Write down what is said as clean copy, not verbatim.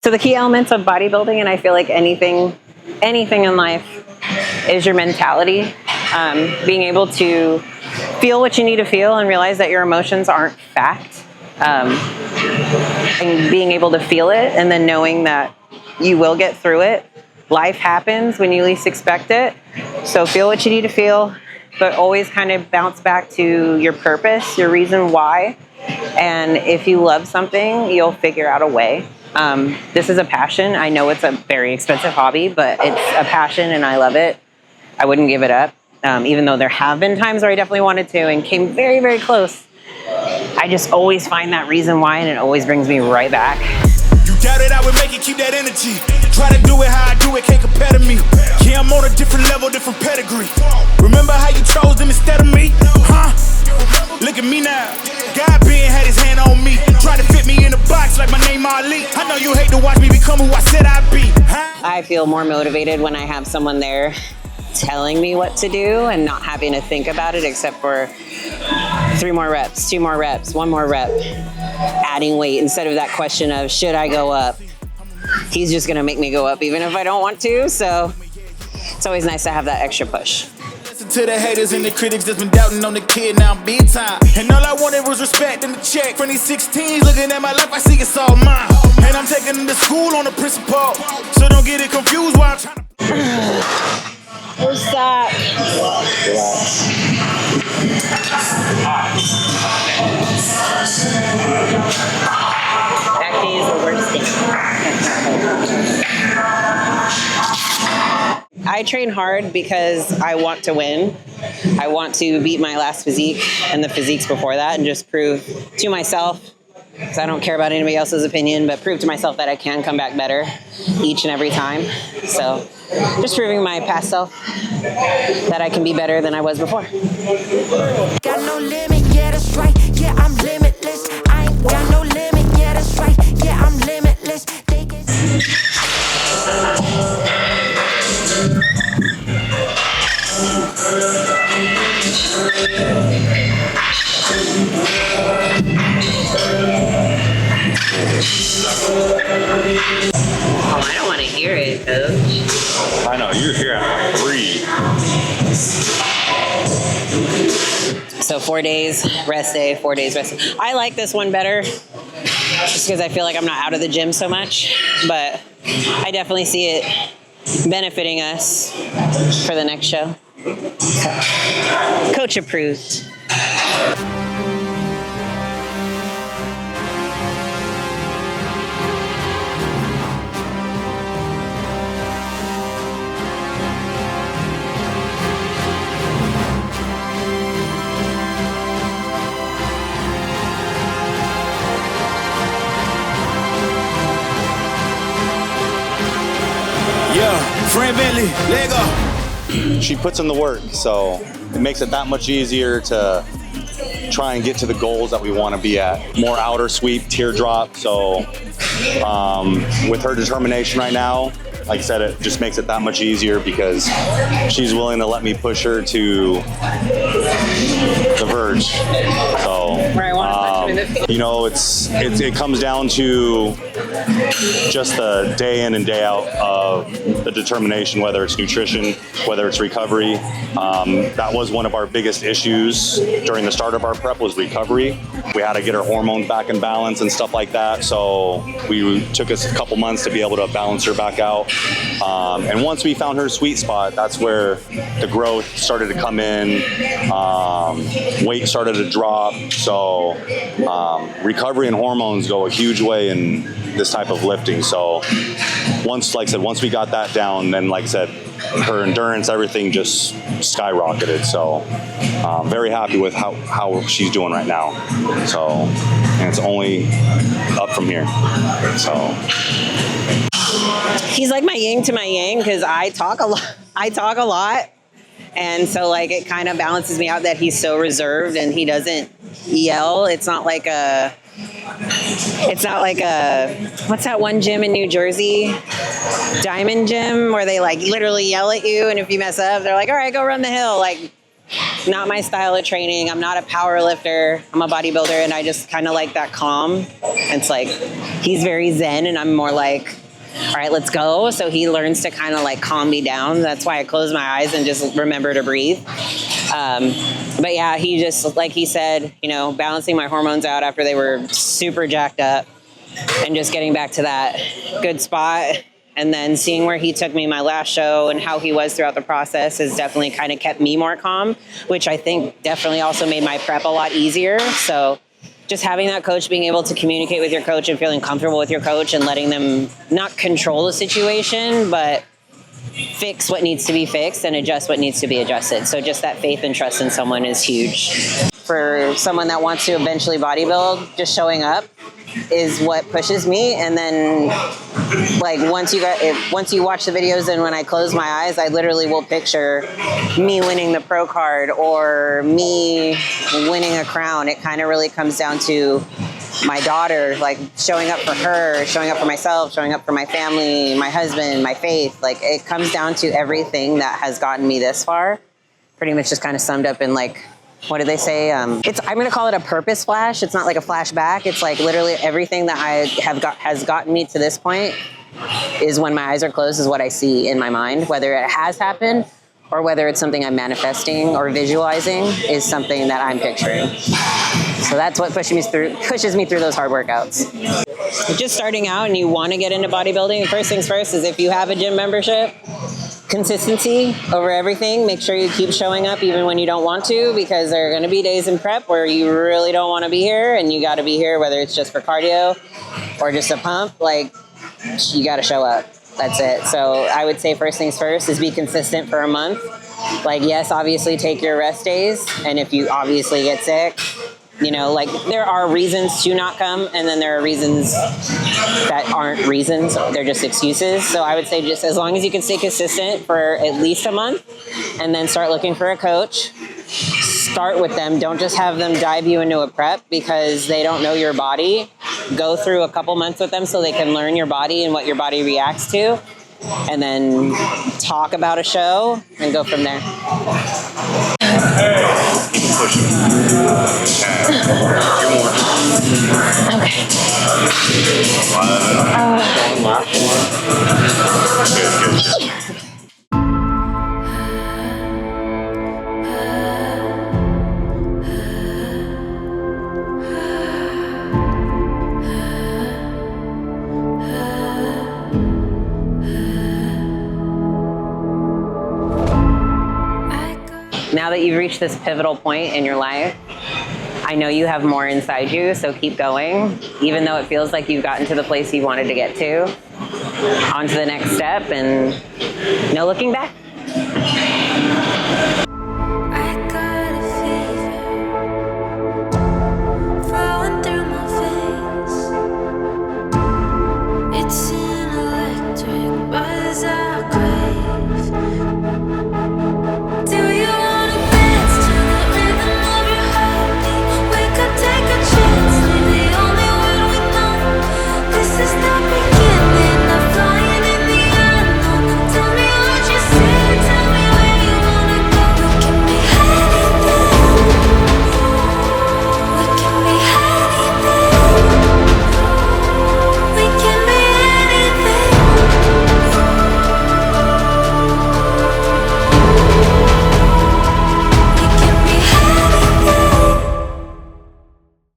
So the key elements of bodybuilding, and I feel like anything in life, is your mentality. Being able to feel what you need to feel and realize that your emotions aren't fact. And being able to feel it and then knowing that you will get through it. Life happens when you least expect it. So feel what you need to feel, but always kind of bounce back to your purpose, your reason why. And if you love something, you'll figure out a way. This is a passion. I know it's a very expensive hobby, but it's a passion and I love it. I wouldn't give it up. Even though there have been times where I definitely wanted to and came very, very close. I just always find that reason why, and it always brings me right back. You doubt it, I would make it, keep that energy. Try to do it how I do it, can't compare to me. Yeah, I'm on a different level, different pedigree. Remember how you chose them instead of me? Huh? Look at me now. God being had his hand on me. Try to fit me in a box like my name Ali. I know you hate to watch me become who I said I'd be. I feel more motivated when I have someone there telling me what to do and not having to think about it, except for 3 more reps, 2 more reps, 1 more rep, adding weight instead of that question of should I go up. He's just gonna make me go up even if I don't want to, so it's always nice to have that extra push. Listen to the haters and the critics that's been doubting on the kid, now I'm big time. And all I wanted was respect and the check. From these 16s looking at my life, I see it's all mine. And I'm taking them to school on the principle, so don't get it confused while I'm trying to Where's that? Acne is the worst thing. I train hard because I want to win. I want to beat my last physique and the physiques before that and just prove to myself, because I don't care about anybody else's opinion, but prove to myself that I can come back better each and every time. So just proving my past self that I can be better than I was before. Got no limit, yeah, that's right. Yeah, I'm limitless. I ain't got no limit, yeah, that's right. Yeah, I'm limitless. They can Oh, I don't want to hear it, Coach. I know, you're here at like 3. So 4 days, rest day, 4 days, rest day. I like this one better just because I feel like I'm not out of the gym so much, but I definitely see it benefiting us for the next show. So, Coach approved. yeah, friend Bentley, Lego. She puts in the work, so it makes it that much easier to try and get to the goals that we want to be at. More outer sweep, teardrop. So with her determination right now, like I said, it just makes it that much easier because she's willing to let me push her to the verge. So Where I want to punch him in the face. you know, it comes down to just the day in and day out of the determination, whether it's nutrition, whether it's recovery. That was one of our biggest issues during the start of our prep was recovery. We had to get our hormones back in balance and stuff like that. So we took us a couple months to be able to balance her back out. And once we found her sweet spot, that's where the growth started to come in. Weight started to drop. So recovery and hormones go a huge way in this type of lifting. So once we got that down, then like I said, her endurance, everything just skyrocketed. So very happy with how she's doing right now. So, and it's only up from here. So He's like my yin to my yang because I talk a lot. And so like it kind of balances me out that he's so reserved and he doesn't yell. It's not like a what's that one gym in New Jersey? Diamond Gym, where they like literally yell at you, and if you mess up, they're like, all right, go run the hill. Like, not my style of training. I'm not a power lifter. I'm a bodybuilder, and I just kind of like that calm. It's like, he's very zen and I'm more like, all right, let's go. So he learns to kind of like calm me down. That's why I close my eyes and just remember to breathe. But yeah, he just, like he said, you know, balancing my hormones out after they were super jacked up and just getting back to that good spot. And then seeing where he took me my last show and how he was throughout the process has definitely kind of kept me more calm, which I think definitely also made my prep a lot easier. So just having that coach, being able to communicate with your coach and feeling comfortable with your coach and letting them not control the situation, but fix what needs to be fixed and adjust what needs to be adjusted. So just that faith and trust in someone is huge. For someone that wants to eventually bodybuild, just showing up is what pushes me. And then like once you watch the videos and when I close my eyes, I literally will picture me winning the pro card or me winning a crown. It kind of really comes down to my daughter, like showing up for her, showing up for myself, showing up for my family, my husband, my faith. Like it comes down to everything that has gotten me this far. Pretty much just kind of summed up in like, what did they say? I'm going to call it a purpose flash. It's not like a flashback. It's like literally everything that has gotten me to this point is when my eyes are closed is what I see in my mind, whether it has happened or whether it's something I'm manifesting or visualizing is something that I'm picturing. So that's what pushes me through those hard workouts. Just starting out and you want to get into bodybuilding, first things first is if you have a gym membership, consistency over everything. Make sure you keep showing up even when you don't want to, because there are going to be days in prep where you really don't want to be here and you got to be here, whether it's just for cardio or just a pump. Like, you got to show up. That's it. So I would say first things first is be consistent for a month. Like, yes, obviously take your rest days. And if you obviously get sick, you know, like there are reasons to not come, and then there are reasons that aren't reasons. They're just excuses. So I would say just as long as you can stay consistent for at least a month and then start looking for a coach, start with them. Don't just have them dive you into a prep because they don't know your body. Go through a couple months with them so they can learn your body and what your body reacts to, and then talk about a show and go from there. Pushing. Okay. Good. Now that you've reached this pivotal point in your life, I know you have more inside you, so keep going. Even though it feels like you've gotten to the place you wanted to get to, on to the next step and no looking back.